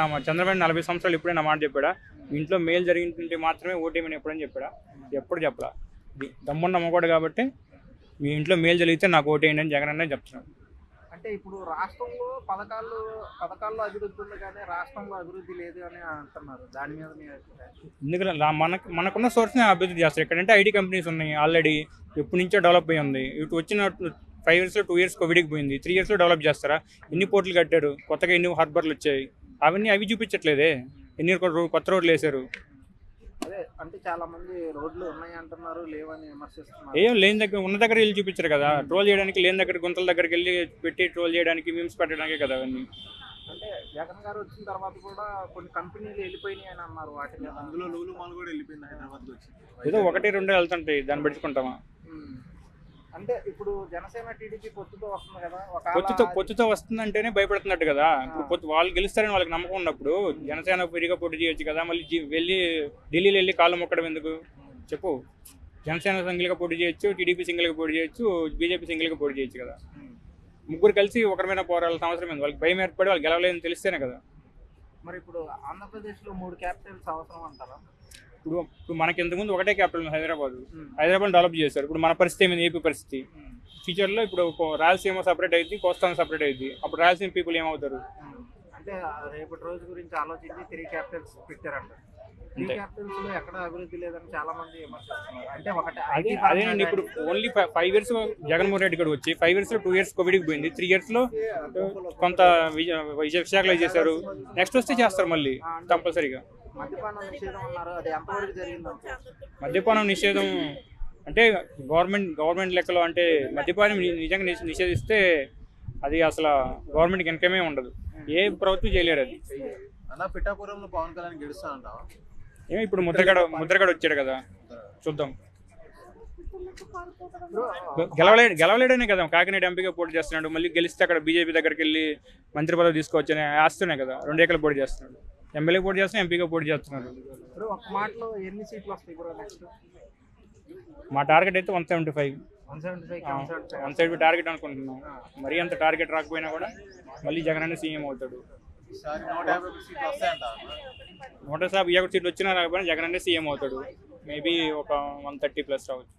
ఎప్పుడైనా చంద్రబాబు 40 సంవత్సరాలు ఎప్పుడైనా మాట చెప్పాడా? ఇంట్లో మేలు జరిగింటే మాత్రమే ఓటేమని ఎప్పుడైనా చెప్పాడా? ఎప్పుడు చెప్పలా. దమ్మున్న మగవాడు కాబట్టి మీ ఇంట్లో మేలు జరిగితే నాకు ఓటేయండి అని జగన్ అనే చెప్తున్నాడు. అంటే ఇప్పుడు రాష్ట్రంలో పథకాల్లో అభివృద్ధి ఉంది కానీ రాష్ట్రంలో అభివృద్ధి లేదు అని అంటున్నారు. దాని మీద మీ అభిప్రాయం? ఎందుకంటే మనకున్న సోర్స్ని అభివృద్ధి చేస్తారు. ఎక్కడంటే ఐటీ కంపెనీస్ ఉన్నాయి ఆల్రెడీ, ఎప్పటి నుంచో డెవలప్ అయ్యి ఉంది. ఇటు వచ్చిన 5 yearsలో 2 years కోవిడ్కి పోయింది, 3 yearsలో డెవలప్ చేస్తారా? ఎన్ని పోర్టులు కట్టారు, కొత్తగా ఎన్ని హార్బర్లు వచ్చాయి, అవి చూపించట్లేదే. ఎన్ని కొత్త రోడ్లు వేశారు. అదే అంటే చాలా మంది రోడ్లు ఉన్నాయి అంటున్నారు, లేవని విమర్శిస్తున్నారు. ఏం లేని దగ్గర ఉన్న దగ్గర వెళ్ళి చూపించారు కదా. ట్రోల్ చేయడానికి లేని దగ్గర గుంతల దగ్గరికి వెళ్ళి పెట్టి ట్రోల్ చేయడానికి, మీమ్స్ పెట్టడానికే కదా అవన్నీ. అంటే జగన్ గారు వచ్చిన తర్వాత కూడా కొన్ని కంపెనీలు వెళ్ళిపోయినాయి అని అన్నారు. వాటి అందులో లూలు మాల్ కూడా వెళ్ళిపోయింది, హైదరాబాద్కి వచ్చి. ఏదో 1-2 వెళ్తుంటాయి, దాన్ని పెట్టుకుంటామా? అంటే ఇప్పుడు జనసేన టీడీపీ పొత్తుతో వస్తుంది కదా, పొత్తుతో వస్తుందంటేనే భయపడుతున్నట్టు కదా. ఇప్పుడు వాళ్ళు గెలుస్తారని వాళ్ళకి నమ్మకం ఉన్నప్పుడు జనసేన ఫ్రీగా పోటీ చేయొచ్చు కదా. మళ్ళీ వెళ్ళి ఢిల్లీలో వెళ్ళి కాళ్ళు మొక్కడం ఎందుకు చెప్పు? జనసేన సింగిల్గా పోటీ చేయొచ్చు, టీడీపీ సింగిల్గా పోటీ చేయొచ్చు, బీజేపీ సింగిల్గా పోటీ చేయొచ్చు కదా. ముగ్గురు కలిసి ఒకరి మీద పోరాడాల్సిన అవసరం ఏంది? వాళ్ళకి భయం ఏర్పడి వాళ్ళు గెలవలేదని తెలిస్తేనే కదా. మరి ఇప్పుడు ఆంధ్రప్రదేశ్లో 3 క్యాపిటల్స్ అవసరం అంటారా? ఇప్పుడు మనకి ఇంతకుముందు ఒకటే క్యాపిటల్ హైదరాబాద్ డెవలప్ చేశారు. ఇప్పుడు మన పరిస్థితి ఏమైంది? ఏపీ పరిస్థితి ఫ్యూచర్లో ఇప్పుడు రాయలసీమ సపరేట్ అయింది, కోస్తాను సపరేట్ అయింది. అప్పుడు రాయలసీమ పీపుల్ ఏమవుతారు? అంటే రేపటి రోజు గురించి ఆలోచించి 3 క్యాపిటల్స్ పెట్టారంట. 3 క్యాపిటల్స్ లో ఎక్కడ అభివృద్ధి లేదని చాలా మంది విమర్శిస్తున్నారు. అంటే అదేనండి. ఇప్పుడు ఓన్లీ 5 years జగన్మోహన్ రెడ్డి గారు వచ్చి 5 yearsలో 2 years కోవిడ్కి పోయింది, 3 yearsలో కొంత విశాఖలో చేశారు. నెక్స్ట్ వస్తే చేస్తారు మళ్ళీ కంపల్సరీగా. మద్యపానం నిషేధం అన్నారు, అది ఎంతవరకు జరిగింది? మద్యపానం నిషేధం అంటే గవర్నమెంట్ లెక్కలో అంటే మద్యపానం నిజంగా నిషేధిస్తే అది అసలు గవర్నమెంట్కి ఇన్కమే ఉండదు. ఏ ప్రభుత్వం చేయలేరు అది. అలా పిఠాపురంలో పవన్ కళ్యాణ్ గెలుస్తానంటావా? ఏమో ఇప్పుడు ముద్రగడ వచ్చాడు కదా, చూద్దాం. గెలవలేడనే కదా కాకినాడ ఎంపీగా పోటీ చేస్తున్నాడు. మళ్ళీ గెలిస్తే అక్కడ బీజేపీ దగ్గరికి వెళ్ళి మంత్రి పదవి తీసుకోవచ్చని ఆస్తున్నాయి కదా. 2 ఎకరాలు పోటీ చేస్తున్నాడు, ఎమ్మెల్యే పోటీ చేస్తున్నా, ఎంపీగా పోటీ చేస్తున్నారు. ఒక మాటలో ఎన్ని సీట్లు వస్తాయి ఇప్పుడు నెక్స్ట్? మా టార్గెట్ అయితే 175 టార్గెట్ అనుకుంటున్నాం. మరీ అంత టార్గెట్ రాకపోయినా కూడా మళ్ళీ జగన్ అనే సీఎం అవుతాడు. 150 సీట్లు వచ్చినా రాకపోయినా జగన్ అనే సీఎం అవుతాడు. మేబీ ఒక 130+ రావచ్చు.